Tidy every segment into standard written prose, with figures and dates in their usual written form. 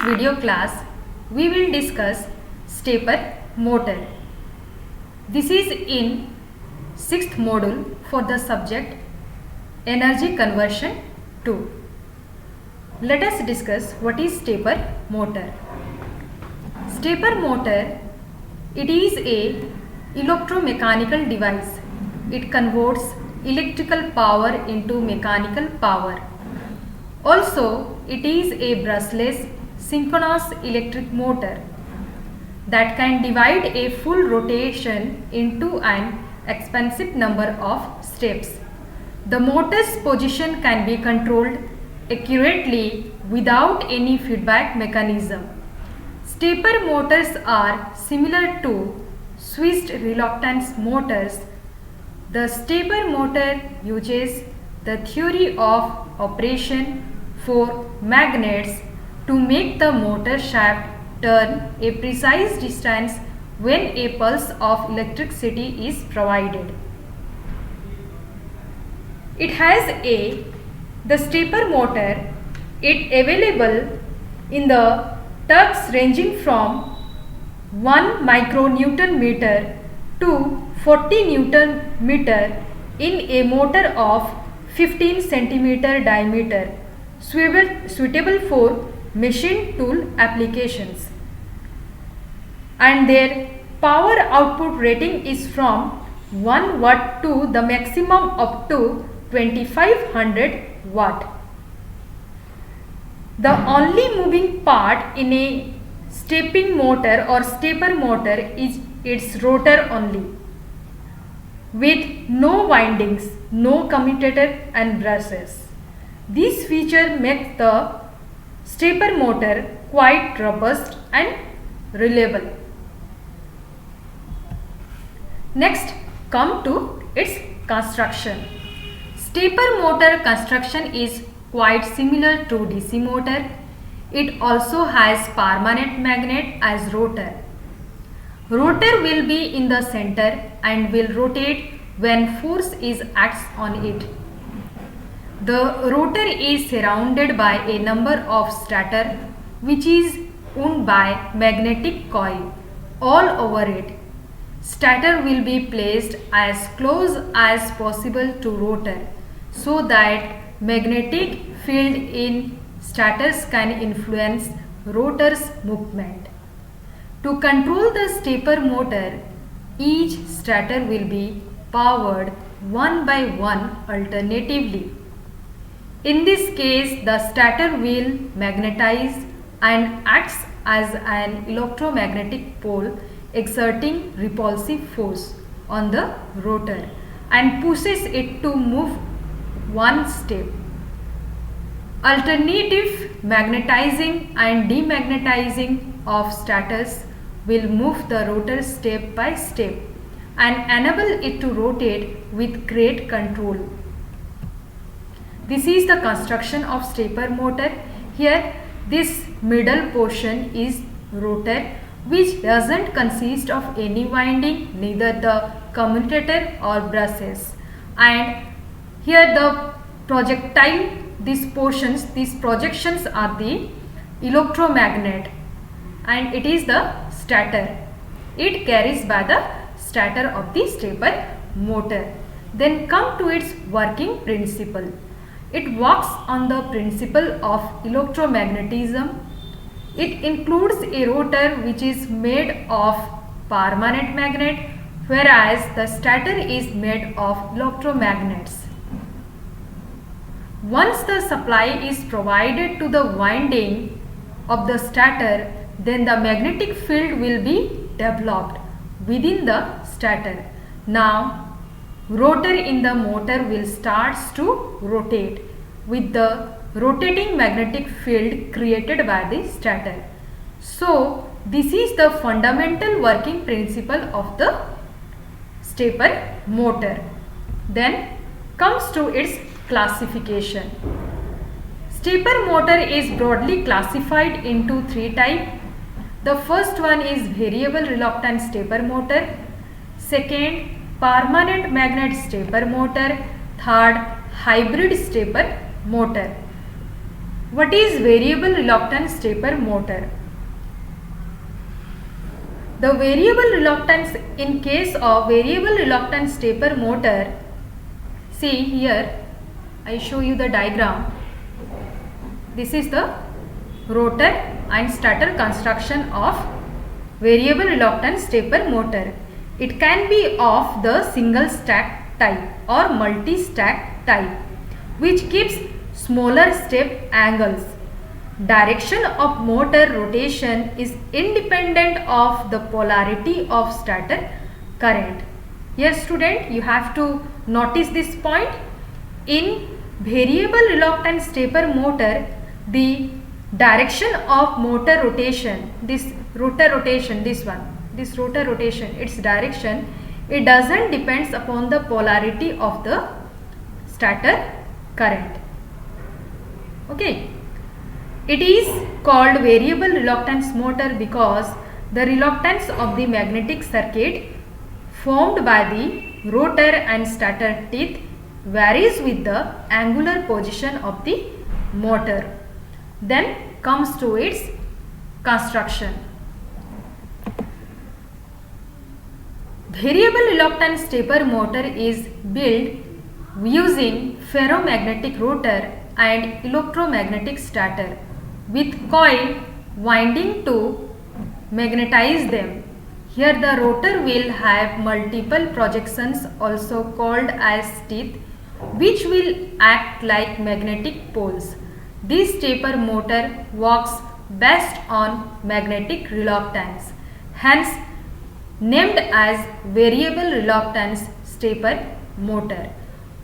video class, we will discuss stepper motor. This is in 6th module for the subject Energy Conversion 2. Let us discuss what is stepper motor. Stepper motor, it is a electromechanical device. It converts electrical power into mechanical power. Also, it is a brushless synchronous electric motor that can divide a full rotation into an expansive number of steps. The motor's position can be controlled accurately without any feedback mechanism. Stepper motors are similar to switched reluctance motors. The stepper motor uses the theory of operation for magnets to make the motor shaft turn a precise distance when a pulse of electricity is provided. It has the stepper motor, it available in the torques ranging from 1 micronewton meter to 40 Newton meter in a motor of 15 centimeter diameter, suitable for machine tool applications, and their power output rating is from 1 watt to the maximum up to 2500 watt. The only moving part in a stepping motor or stepper motor is its rotor only, with no windings, no commutator and brushes. This feature makes the stepper motor quite robust and reliable. Next, come to its construction. Stepper motor construction is quite similar to DC motor. It also has permanent magnet as rotor. Rotor will be in the center and will rotate when force is acts on it. The rotor is surrounded by a number of stator which is wound by magnetic coil all over it. Stator will be placed as close as possible to rotor so that magnetic field in stators can influence rotor's movement. To control the stepper motor, each stator will be powered one by one alternatively. In this case, the stator will magnetize and acts as an electromagnetic pole exerting repulsive force on the rotor and pushes it to move one step. Alternative magnetizing and demagnetizing of stators will move the rotor step by step and enable it to rotate with great control. This is the construction of stepper motor. Here this middle portion is rotor, which doesn't consist of any winding, neither the commutator or brushes, and here the projectile, these projections are the electromagnet, and it is the stator. It carries by the stator of the stepper motor. Then come to its working principle. It works on the principle of electromagnetism. It includes a rotor which is made of permanent magnet, whereas the stator is made of electromagnets. Once the supply is provided to the winding of the stator, then the magnetic field will be developed within the stator. Now, rotor in the motor will start to rotate with the rotating magnetic field created by the stator. So, this is the fundamental working principle of the stepper motor. Then comes to its classification. Stepper motor is broadly classified into three types. The first one is variable reluctance stepper motor. Second, permanent magnet stepper motor. Third, hybrid stepper motor. What is variable reluctance stepper motor? The variable reluctance, in case of variable reluctance stepper motor, see here I show you the diagram. This is the rotor and stator construction of variable reluctance stepper motor. It can be of the single stack type or multi-stack type, which keeps smaller step angles. Direction of motor rotation is independent of the polarity of stator current. Here student, you have to notice this point. In variable reluctance stepper motor, the direction of motor rotation, this rotor rotation, this rotor rotation, its direction, it doesn't depends upon the polarity of the stator current. Okay. It is called variable reluctance motor because the reluctance of the magnetic circuit formed by the rotor and stator teeth varies with the angular position of the motor. Then comes to its construction. Variable reluctance stepper motor is built using ferromagnetic rotor and electromagnetic stator with coil winding to magnetize them. Here the rotor will have multiple projections, also called as teeth, which will act like magnetic poles. This stepper motor works best on magnetic reluctance, hence named as variable reluctance stepper motor.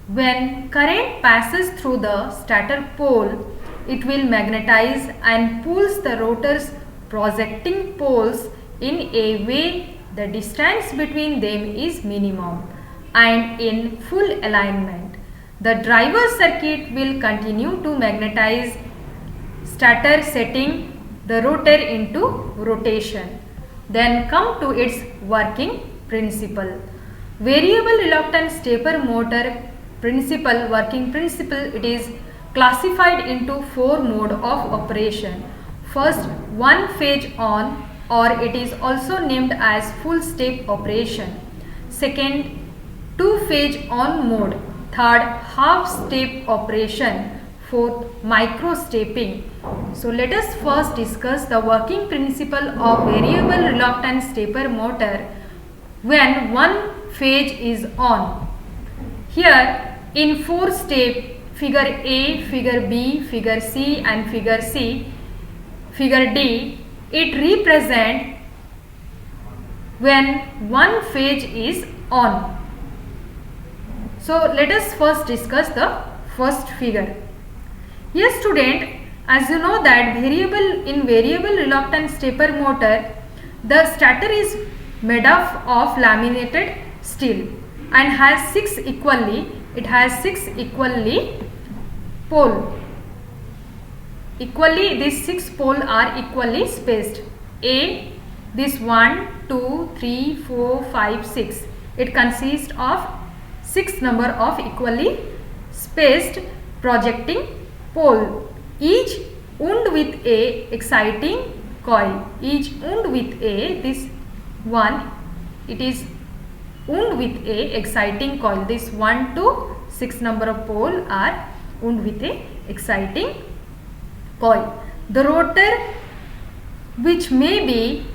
When current passes through the stator pole, it will magnetize and pulls the rotor's projecting poles in a way the distance between them is minimum and in full alignment. The driver circuit will continue to magnetize stator, setting the rotor into rotation. Then come to its working principle. Variable reluctance stepper motor working principle, it is classified into 4 mode of operation. First, one phase on, or it is also named as full step operation. Second, 2 phase on mode. Third, half step operation. Fourth, micro stepping. So let us first discuss the working principle of variable reluctance stepper motor when one phase is on. Here in 4 step, figure A, figure B, figure C and figure D, it represent when one phase is on. So let us first discuss the first figure. Yes student, as you know that in variable reluctance stepper motor, the stator is made up of laminated steel and has 6 equally pole. These 6 poles are equally spaced. A, this 1, 2, 3, 4, 5, 6. It consists of 6 number of equally spaced projecting pole, each wound with a exciting coil. Each wound with a, this one, it is wound with a exciting coil. This 1 to 6 number of pole are wound with a exciting coil. The rotor, which may be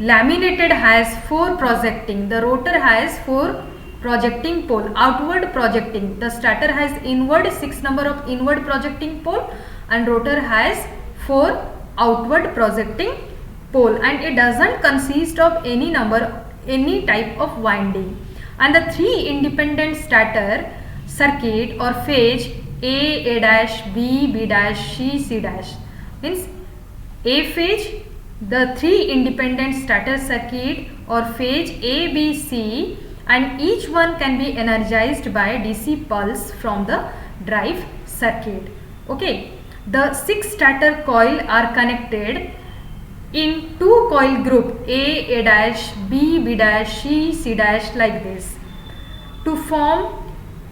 laminated, has 4 projecting. The rotor has 4 projecting pole, outward projecting. The stator has inward 6 number of inward projecting pole and rotor has 4 outward projecting pole, and it doesn't consist of any type of winding. And the 3 independent stator circuit or phase A dash, B dash, C dash, means A phase, the 3 independent stator circuit or phase A, B, C, and each one can be energized by DC pulse from the drive circuit. Okay, the 6 stator coil are connected in 2 coil group A dash, B dash, C dash, like this, to form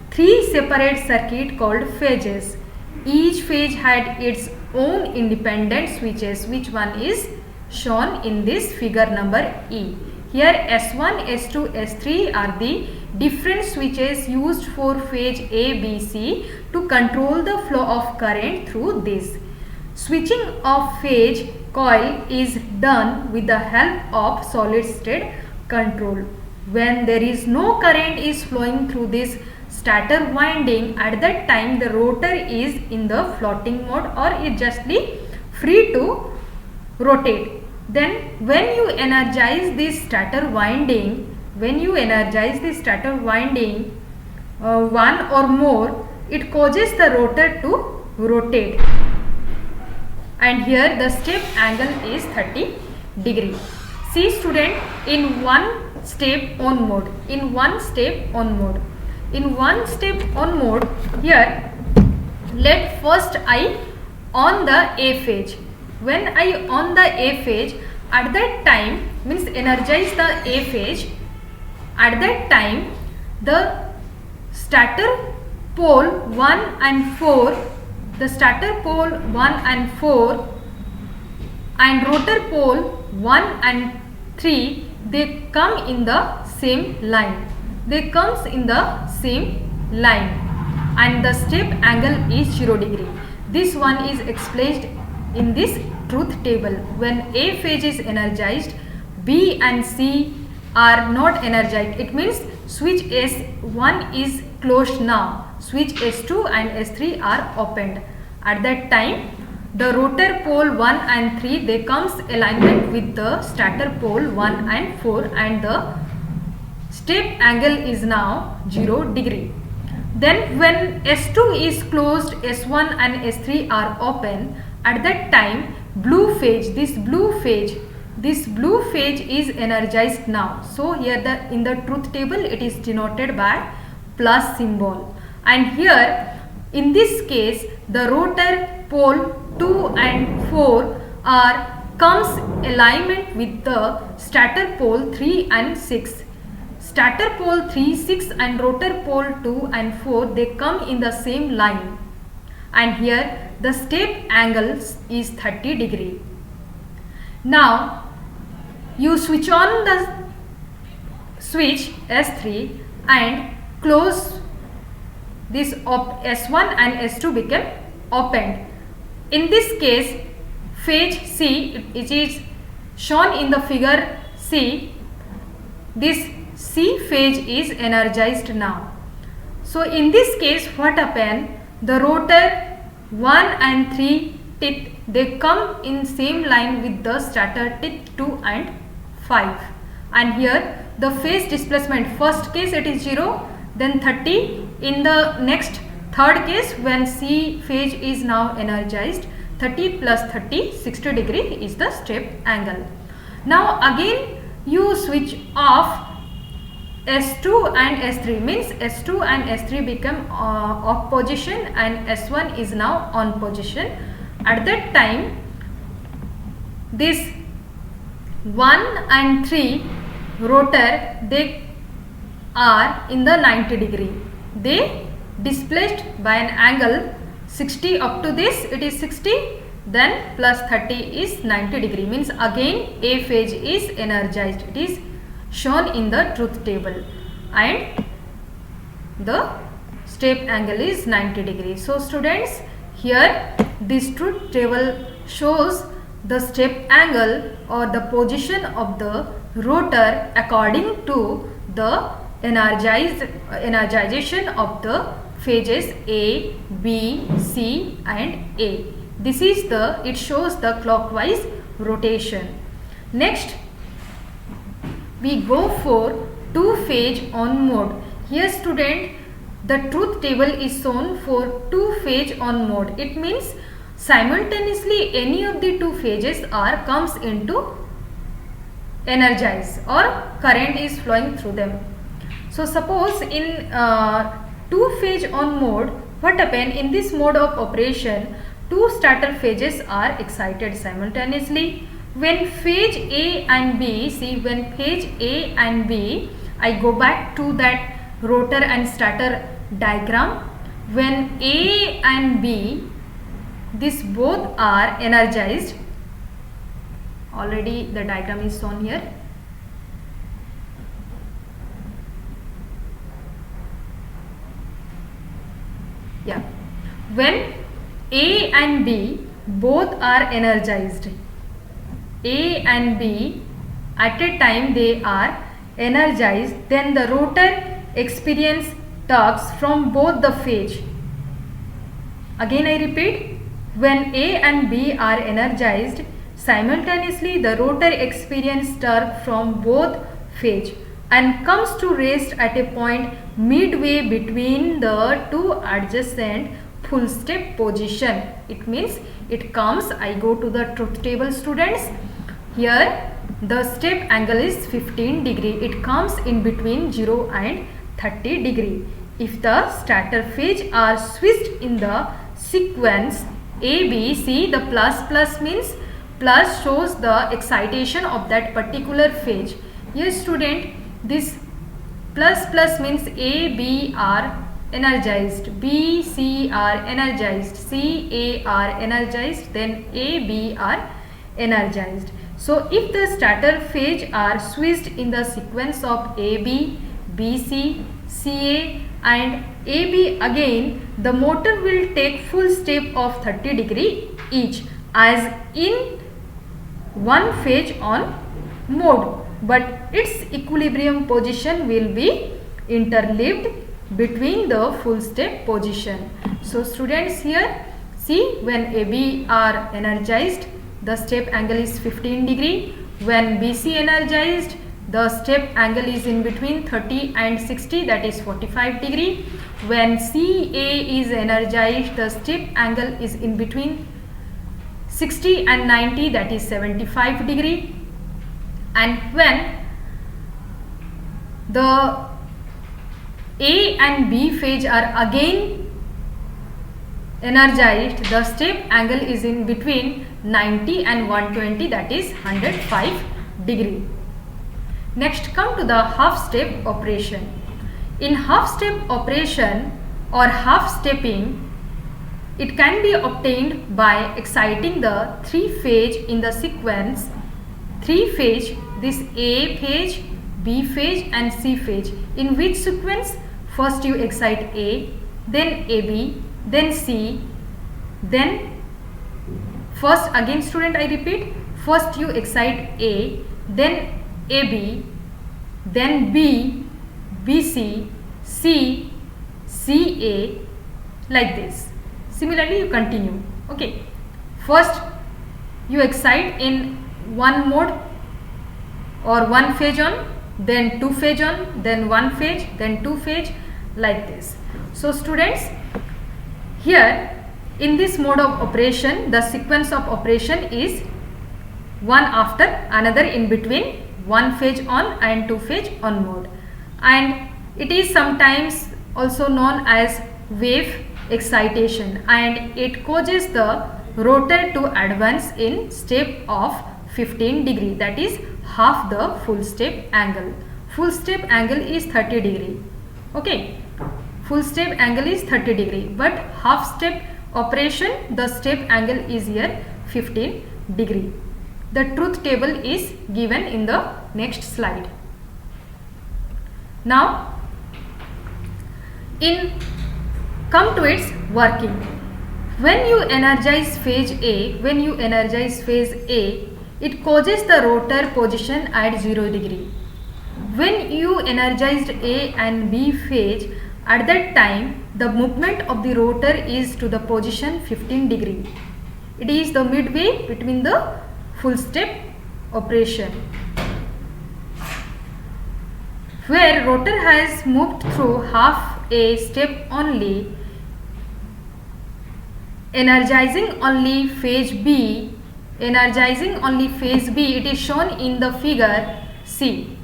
3 separate circuit called phases. Each phase had its own independent switches. Which one is shown in this figure number E? Here S1, S2, S3 are the different switches used for phase A, B, C to control the flow of current through this. Switching of phase coil is done with the help of solid state control. When there is no current is flowing through this stator winding, at that time the rotor is in the floating mode or is justly free to rotate. Then when you energize this stator winding, one or more, it causes the rotor to rotate, and here the step angle is 30 degree. See student, in one step on mode, here let first I on the A phase. When I on the A phase, at that time, means energize the A phase, at that time the stator pole 1 and 4 and rotor pole 1 and 3, they come in the same line. And the step angle is 0 degree. This one is explained in this truth table. When A phase is energized, B and C are not energized. It means switch S1 is closed now. Switch S2 and S3 are opened. At that time, the rotor pole 1 and 3, they comes alignment with the stator pole 1 and 4, and the step angle is now 0 degree. Then when S2 is closed, S1 and S3 are open. At that time, this blue phase is energized now. So here in the truth table it is denoted by plus symbol, and here in this case the rotor pole 2 and 4 comes alignment with the stator pole 3 and 6. Stator pole 3, 6 and rotor pole 2 and 4, they come in the same line, and here the step angle is 30 degree. Now you switch on the switch S3 and close this S1 and S2 become opened. In this case, phase C, it is shown in the figure C. This C phase is energized now. So in this case, what happened? The rotor 1 and 3 teeth, they come in same line with the stator teeth 2 and 5. And here the phase displacement, first case it is 0, then 30. In the next third case, when C phase is now energized, 30 plus 30, 60 degree is the step angle. Now again you switch off S2 and S3, means S2 and S3 become off position and S1 is now on position. At that time, this 1 and 3 rotor, they are in the 90 degree. They displaced by an angle 60, up to this it is 60, then plus 30 is 90 degree, means again A phase is energized. It is shown in the truth table, and the step angle is 90 degrees. So students, here this truth table shows the step angle or the position of the rotor according to the energization of the phases A, B, C and A. This is it shows the clockwise rotation. Next, we go for two-phase on mode. Here student, the truth table is shown for two-phase on mode. It means simultaneously any of the two phases comes into energize or current is flowing through them. So suppose in two-phase on mode, what happen in this mode of operation, two starter phases are excited simultaneously. When phase A and B, see when phase A and B, I go back to that rotor and stator diagram. When A and B these both are energized. Already the diagram is shown here. Yeah, when A and B both are energized, A and B at a time they are energized, then the rotor experience torques from both the phase. Again I repeat, when A and B are energized, simultaneously the rotor experience torque from both phase and comes to rest at a point midway between the two adjacent full step position. It means it comes, I go to the truth table students. Here the step angle is 15 degree. It comes in between 0 and 30 degree. If the starter phase are switched in the sequence A, B, C, the plus means plus shows the excitation of that particular phase. Yes student, this plus means A, B are energized, B, C are energized, C, A are energized, then A, B are energized. So if the starter phase are switched in the sequence of AB, BC, CA and AB, again the motor will take full step of 30 degree each as in one phase on mode, but its equilibrium position will be interleaved between the full step position. So students, here see, when AB are energized, the step angle is 15 degree. When BC energized, the step angle is in between 30 and 60, that is 45 degree. When CA is energized, the step angle is in between 60 and 90, that is 75 degree. And when the A and B phase are again energized, the step angle is in between 90 and 120, that is 105 degree. Next, come to the half step operation. In half step operation or half stepping, it can be obtained by exciting the three phase in the sequence. Three phase, this A phase, B phase and C phase. In which sequence? First you excite A, then AB, then C, then first again student I repeat, first you excite A, then AB, then B, BC, C, CA, like this. Similarly you continue. Okay, first you excite in one mode or one phase on, then two phase on, then one phase, then two phase, like this. So students, here in this mode of operation, the sequence of operation is one after another in between one phase on and two phase on mode, and it is sometimes also known as wave excitation, and it causes the rotor to advance in step of 15 degree, that is half the full step angle. Full step angle is 30 degree. Okay, full step angle is 30 degree, but half step operation, the step angle is here 15 degree. The truth table is given in the next slide. Now come to its working. When you energize phase A, it causes the rotor position at 0 degree. When you energized A and B phase, at that time the movement of the rotor is to the position 15 degree. It is the midway between the full step operation, where rotor has moved through half a step only, energizing only phase B. It is shown in the figure C.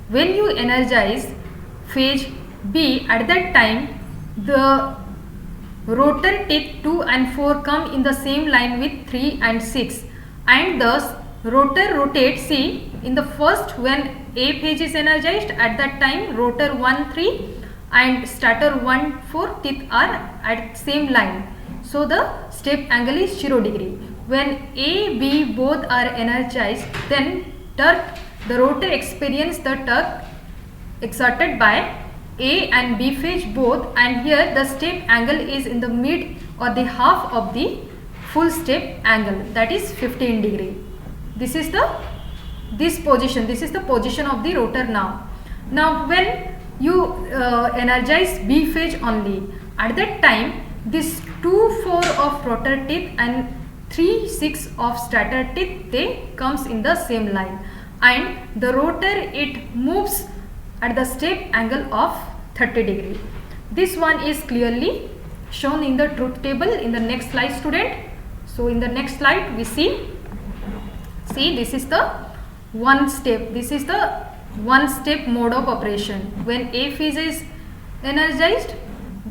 When you energize phase B, at that time the rotor teeth 2 and 4 come in the same line with 3 and 6, and thus rotor rotates. See, in the first, when A phase is energized, at that time rotor 1, 3 and starter 1, 4 teeth are at same line. So the step angle is 0 degree. When A, B both are energized, then the rotor experiences the torque exerted by A and B phase both, and here the step angle is in the mid or the half of the full step angle, that is 15 degree. This is the position of the rotor now. Now when you energize B phase only, at that time this 2-4 of rotor teeth and 3-6 of stator teeth, they comes in the same line, and the rotor it moves at the step angle of 30 degree. This one is clearly shown in the truth table in the next slide, student. So in the next slide we see this is the one step mode of operation. When A phase is energized,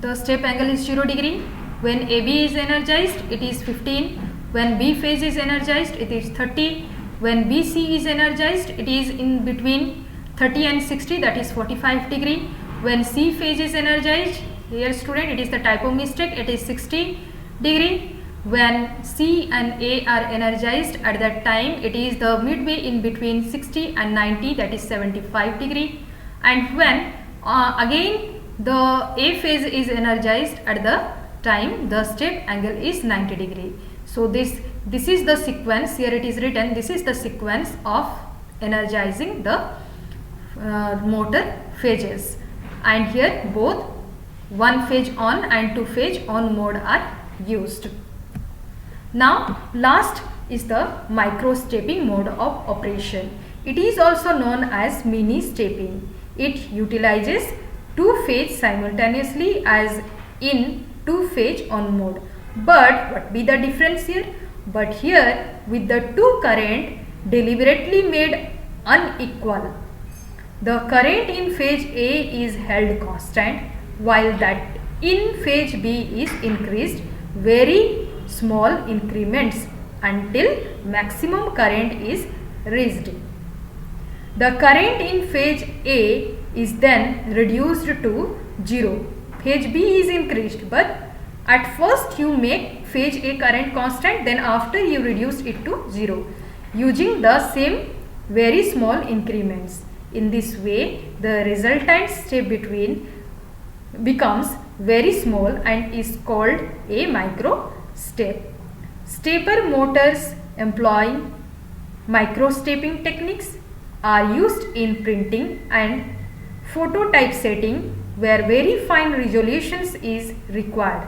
the step angle is 0 degree. When AB is energized, it is 15. When B phase is energized, it is 30. When BC is energized, it is in between 30 and 60, that is 45 degree. When C phase is energized, here student, it is the typo mistake, it is 60 degree. When C and A are energized, at that time it is the midway in between 60 and 90, that is 75 degree. And when again the A phase is energized, at the time the step angle is 90 degree. So this is the sequence, here it is written, this is the sequence of energizing the motor phases, and here both one phase on and two phase on mode are used. Now last is the micro stepping mode of operation. It is also known as mini stepping. It utilizes two phase simultaneously as in two phase on mode. But what be the difference here? But here with the two current deliberately made unequal, the current in phase A is held constant, while that in phase B is increased very small increments until maximum current is reached. The current in phase A is then reduced to 0. Phase B is increased, but at first you make phase A current constant, then after you reduce it to 0 using the same very small increments. In this way, the resultant step between becomes very small and is called a micro step. Stepper motors employing micro stepping techniques are used in printing and phototype setting where very fine resolutions is required.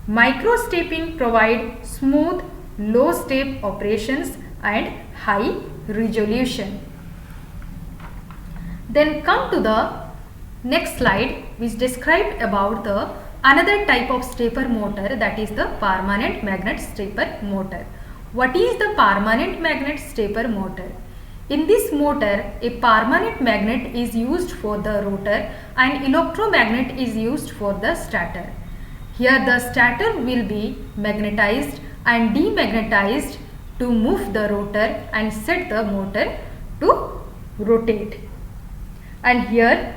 Micro stepping provide smooth low step operations and high resolution. Then come to the next slide, which described about the another type of stepper motor, that is the permanent magnet stepper motor. What is the permanent magnet stepper motor? In this motor, a permanent magnet is used for the rotor and electromagnet is used for the stator. Here the stator will be magnetized and demagnetized to move the rotor and set the motor to rotate. And here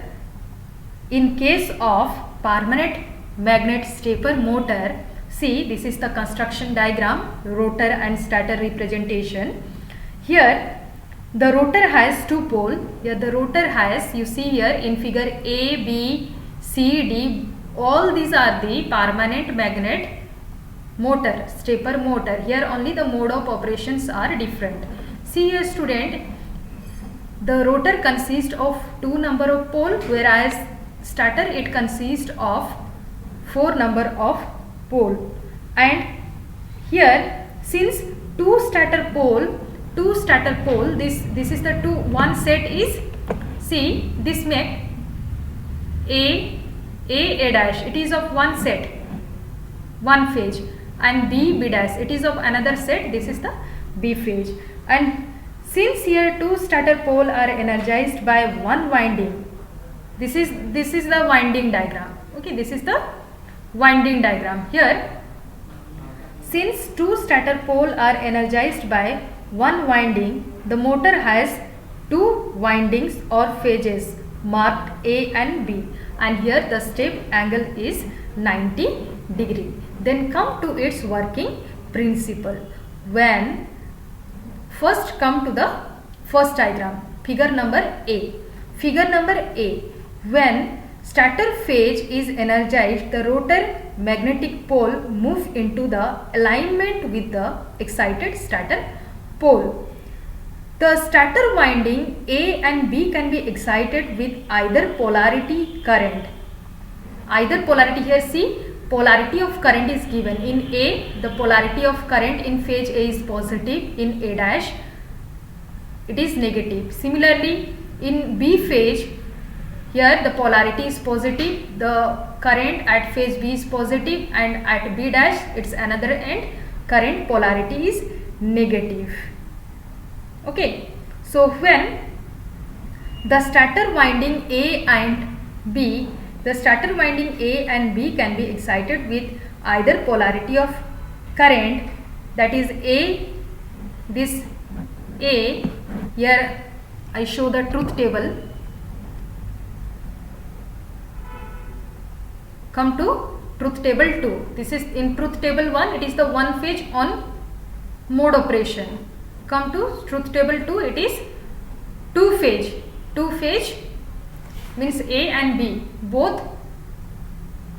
in case of permanent magnet stepper motor, see, this is the construction diagram, rotor and stator representation. Here the rotor has two poles. Here the rotor has, you see here in figure A, B, C, D, all these are the permanent magnet motor, stepper motor. Here only the mode of operations are different. See here student, the rotor consists of 2 number of poles, whereas stator it consists of 4 number of pole. And here since two stator pole, this is the one set is, see, this make A dash, it is of one set, one phase, and B dash, it is of another set, this is the B phase. And since here two stator pole are energized by one winding, this is the winding diagram. Okay, this is the winding diagram. Here since two stator pole are energized by one winding, the motor has two windings or phases marked A and B, and here the step angle is 90 degree. Then come to its working principle. When first come to the first diagram, figure number A. Figure number A. When stator phase is energized, the rotor magnetic pole moves into the alignment with the excited stator pole. The stator winding A and B can be excited with either polarity current. Either polarity, here see, polarity of current is given. In A, the polarity of current in phase A is positive, in A dash it is negative. Similarly, in B phase, here the polarity is positive, the current at phase B is positive, and at B dash its another end current polarity is negative. Okay, so when the stator winding A and B, the stator winding A and B can be excited with either polarity of current, that is A, this A, here I show the truth table. Come to truth table 2. This is in truth table 1, it is the one phase on mode operation. Come to truth table 2, it is two phase. Two phase means A and B both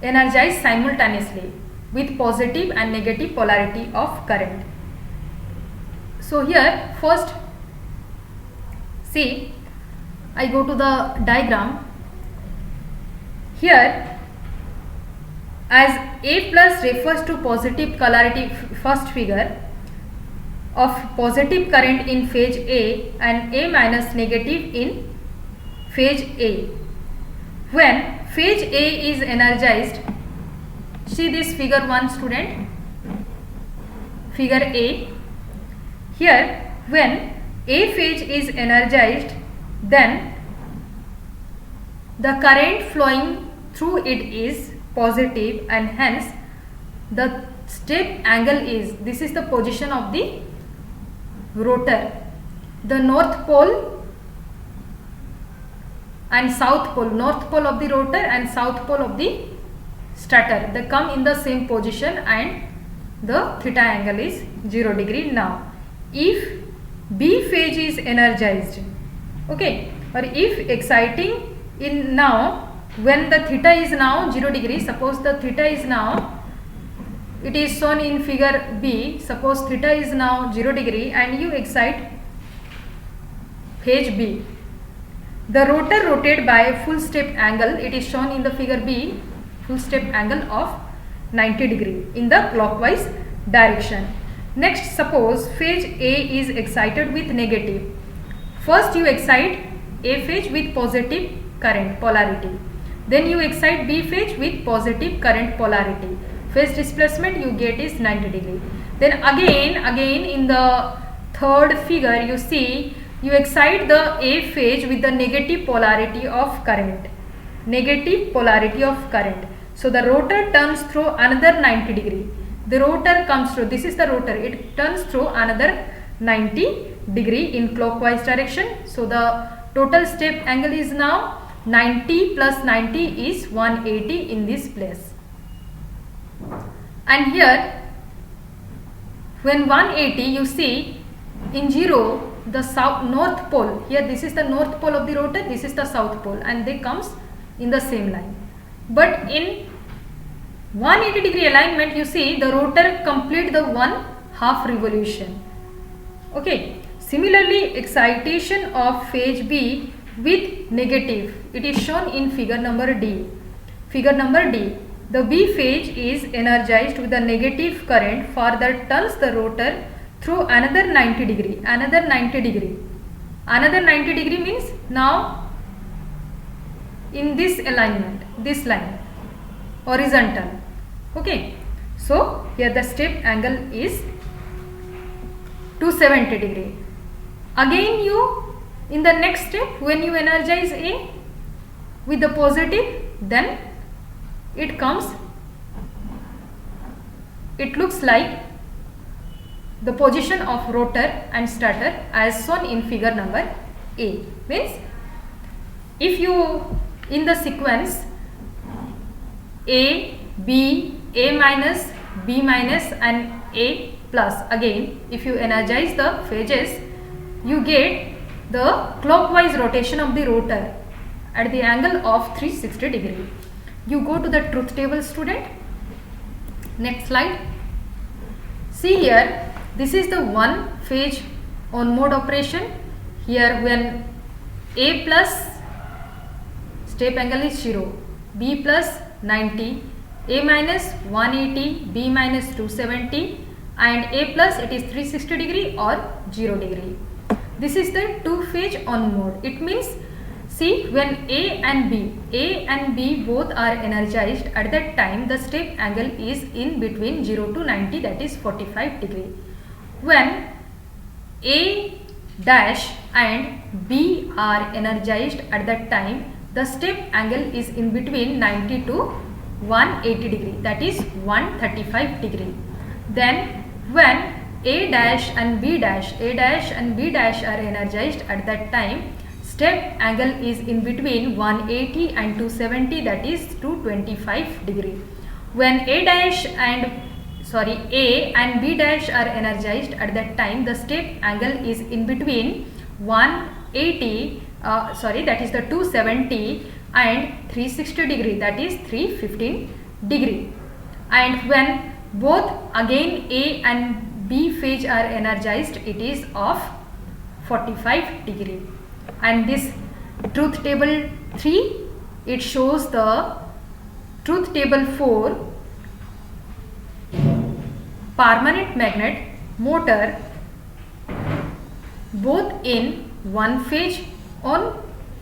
energized simultaneously with positive and negative polarity of current. So here first see, I go to the diagram. Here as A plus refers to positive polarity, first figure of positive current in phase A and A minus negative in phase A. When phase A is energized, see this figure 1 student, figure A. Here when A phase is energized, then the current flowing through it is positive and hence the step angle is, this is the position of the rotor. The north pole and south pole, north pole of the rotor and south pole of the stator, they come in the same position and the theta angle is 0 degree. Now if B phase is energized, okay, or if exciting in now, when the theta is now 0 degree, suppose the theta is now, it is shown in figure B, suppose theta is now 0 degree and you excite phase B. The rotor rotated by a full step angle, it is shown in the figure B, full step angle of 90 degree in the clockwise direction. Next, suppose phase A is excited with negative. First you excite A phase with positive current polarity. Then you excite B phase with positive current polarity. Phase displacement you get is 90 degree. Then again in the third figure you see, you excite the A phase with the negative polarity of current. Negative polarity of current. So the rotor turns through another 90 degree. The rotor comes through, this is the rotor, it turns through another 90 degree in clockwise direction. So the total step angle is now 90 plus 90 is 180 in this place. And here when 180 you see in 0 the south north pole, here this is the north pole of the rotor, this is the south pole, and they comes in the same line. But in 180 degree alignment you see the rotor complete the one half revolution. Okay. Similarly, excitation of phase B with negative, it is shown in figure number D. Figure number D, the B phase is energized with the negative current, further turns the rotor through another 90 degree, another 90 degree. Another 90 degree means now in this alignment, this line, horizontal. Okay. So here the step angle is 270 degree. Again you, in the next step, when you energize A with the positive, then it comes, it looks like the position of rotor and stator as shown in figure number A. Means if you in the sequence A, B, A minus, B minus and A plus. Again, if you energize the phases, you get the clockwise rotation of the rotor at the angle of 360 degree. You go to the truth table, student. Next slide. See here, this is the one phase on mode operation. Here when A plus step angle is 0, B plus 90, A minus 180, B minus 270 and A plus it is 360 degree or 0 degree. This is the two phase on mode. It means, see, when A and B both are energized, at that time the step angle is in between 0 to 90, that is 45 degree. When A dash and B are energized, at that time the step angle is in between 90 to 180 degree, that is 135 degree. Then when A dash and B dash are energized, at that time step angle is in between 180 and 270, that is 225 degree. When A and B dash are energized, at that time the step angle is in between 180 that is the 270 and 360 degree, that is 315 degree. And when both again A and B phase are energized, it is of 45 degree. And this truth table 3, it shows the truth table 4 permanent magnet motor, both in one phase on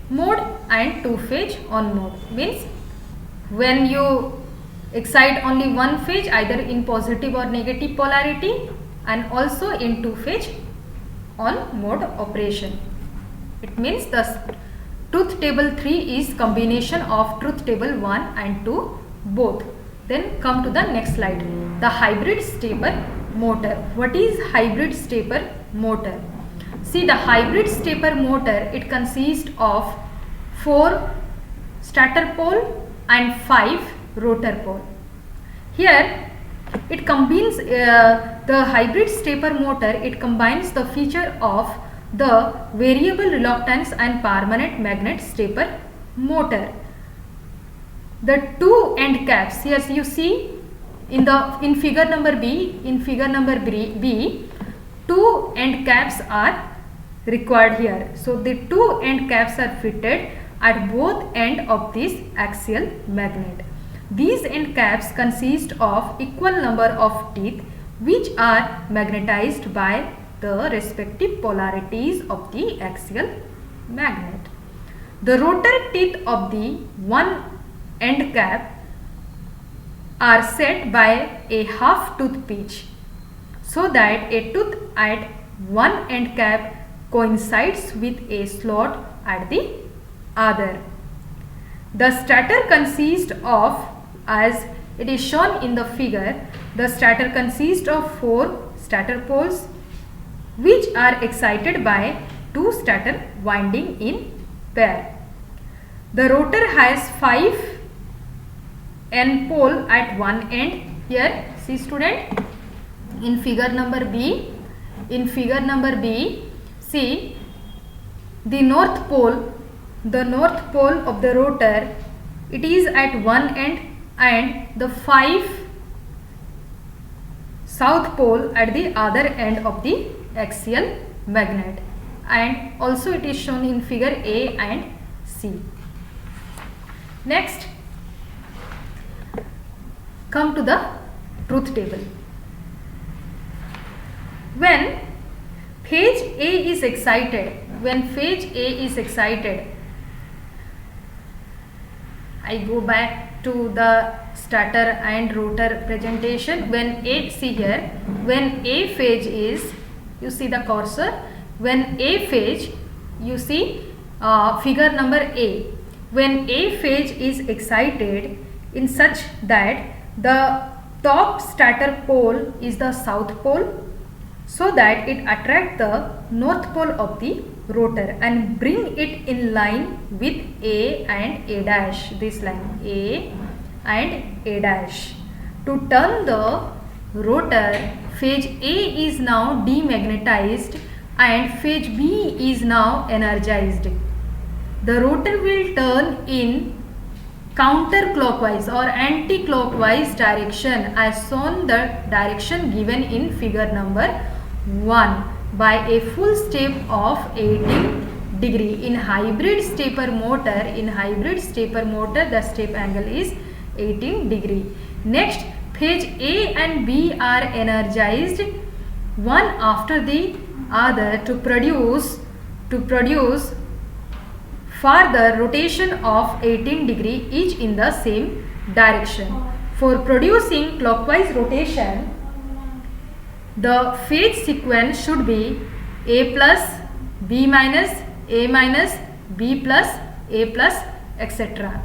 mode and two phase on mode. Means when you excite only one phase, either in positive or negative polarity, and also in two phase on mode operation. It means the truth table 3 is combination of truth table 1 and 2 both. Then come to the next slide. The hybrid stepper motor. What is hybrid stepper motor? See, the hybrid stepper motor, it consists of 4 stator pole and 5 rotor pole. Here it combines the hybrid stepper motor, it combines the feature of the variable reluctance and permanent magnet stepper motor. The two end caps, here you see in figure number B, two end caps are required here. So the two end caps are fitted at both end of this axial magnet. These end caps consist of equal number of teeth which are magnetized by the respective polarities of the axial magnet. The rotor teeth of the one end cap are set by a half tooth pitch, so that a tooth at one end cap coincides with a slot at the other. The stator consists of, as it is shown in the figure, the stator consists of 4 stator poles which are excited by 2 stator winding in pair. The rotor has 5 N pole at one end. Here see student, in figure number B, see the north pole of the rotor, it is at one end, and the 5 south pole at the other end of the axial magnet, and also it is shown in figure A and C. Next, come to the truth table. When phase A is excited, I go back to the stator and rotor presentation. When A, see here, when A phase is, you see the cursor, when A phase, you see figure number A, when A phase is excited in such that the top stator pole is the south pole, so that it attracts the north pole of the rotor and bring it in line with A and A dash, this line A and A dash. To turn the rotor, phase A is now demagnetized and phase B is now energized. The rotor will turn in counterclockwise or anti-clockwise direction as shown the direction given in figure number 1 by a full step of 18 degree. In hybrid stepper motor, the step angle is 18 degree. Next, phase A and B are energized one after the other to produce further rotation of 18 degree each in the same direction. For producing clockwise rotation, the phase sequence should be A plus, B minus, A minus, B plus, A plus, etc.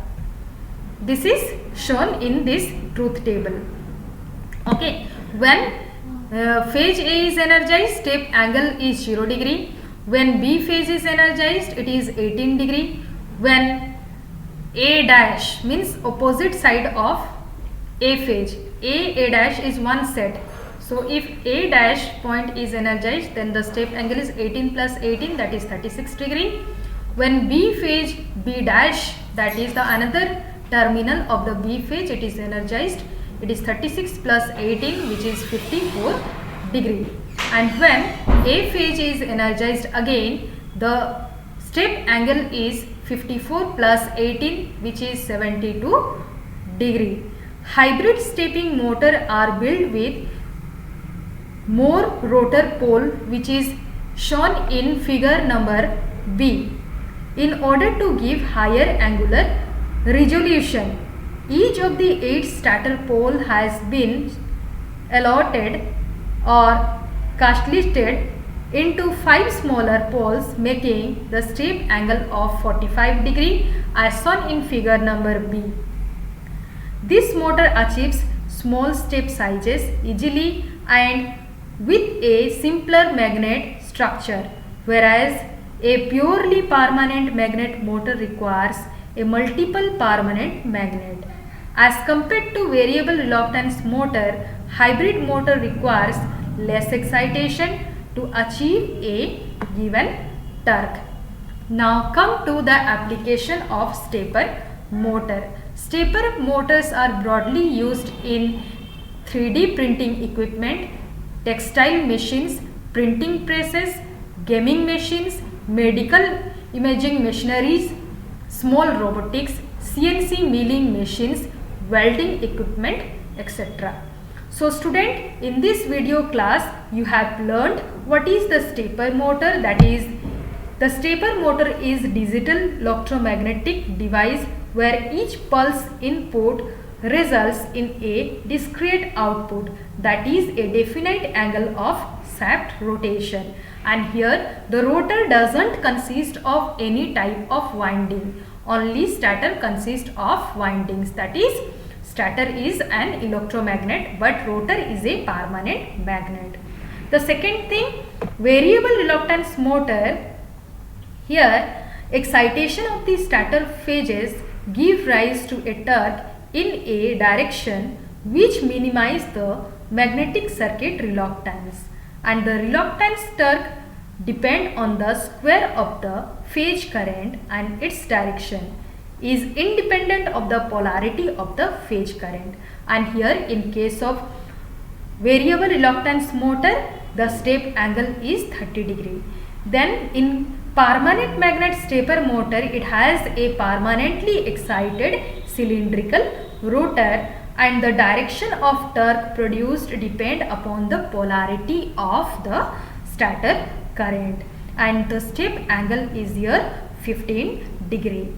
This is shown in this truth table. Okay, when phase A is energized, step angle is 0 degree. When B phase is energized, it is 18 degree. When A dash means opposite side of A phase, A dash is one set. So if A dash point is energized, then the step angle is 18 plus 18, that is 36 degree. When B phase, B dash, that is the another terminal of the B phase, it is energized, it is 36 plus 18, which is 54 degree. And when A phase is energized again, the step angle is 54 plus 18, which is 72 degree. Hybrid stepping motor are built with more rotor pole, which is shown in figure number B. In order to give higher angular resolution, each of the 8 stator pole has been allotted or cast-listed into 5 smaller poles, making the step angle of 45 degree as shown in figure number B. This motor achieves small step sizes easily and with a simpler magnet structure, whereas a purely permanent magnet motor requires a multiple permanent magnet. As compared to variable reluctance motor, hybrid motor requires less excitation to achieve a given torque. Now come to the application of stepper motor. Stepper motors are broadly used in 3D printing equipment, textile machines, printing presses, gaming machines, medical imaging machineries, small robotics, CNC milling machines, welding equipment, etc. So student, in this video class you have learned what is the stepper motor. That is, the stepper motor is digital electromagnetic device where each pulse input results in a discrete output, that is a definite angle of shaft rotation. And here the rotor doesn't consist of any type of winding, only stator consists of windings, that is stator is an electromagnet but rotor is a permanent magnet. The second thing, variable reluctance motor, here excitation of the stator phases give rise to a torque in a direction which minimize the magnetic circuit reluctance, and the reluctance torque depend on the square of the phase current and its direction is independent of the polarity of the phase current. And here in case of variable reluctance motor, the step angle is 30 degree. Then in permanent magnet stepper motor, it has a permanently excited cylindrical rotor and the direction of torque produced depend upon the polarity of the stator current, and the step angle is here 15 degree.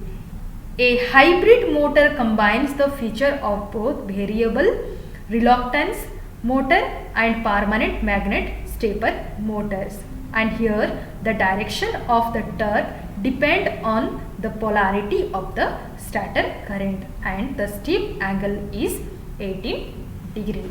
A hybrid motor combines the feature of both variable reluctance motor and permanent magnet stepper motors, and here the direction of the torque depend on the polarity of the stator current and the step angle is 18 degree.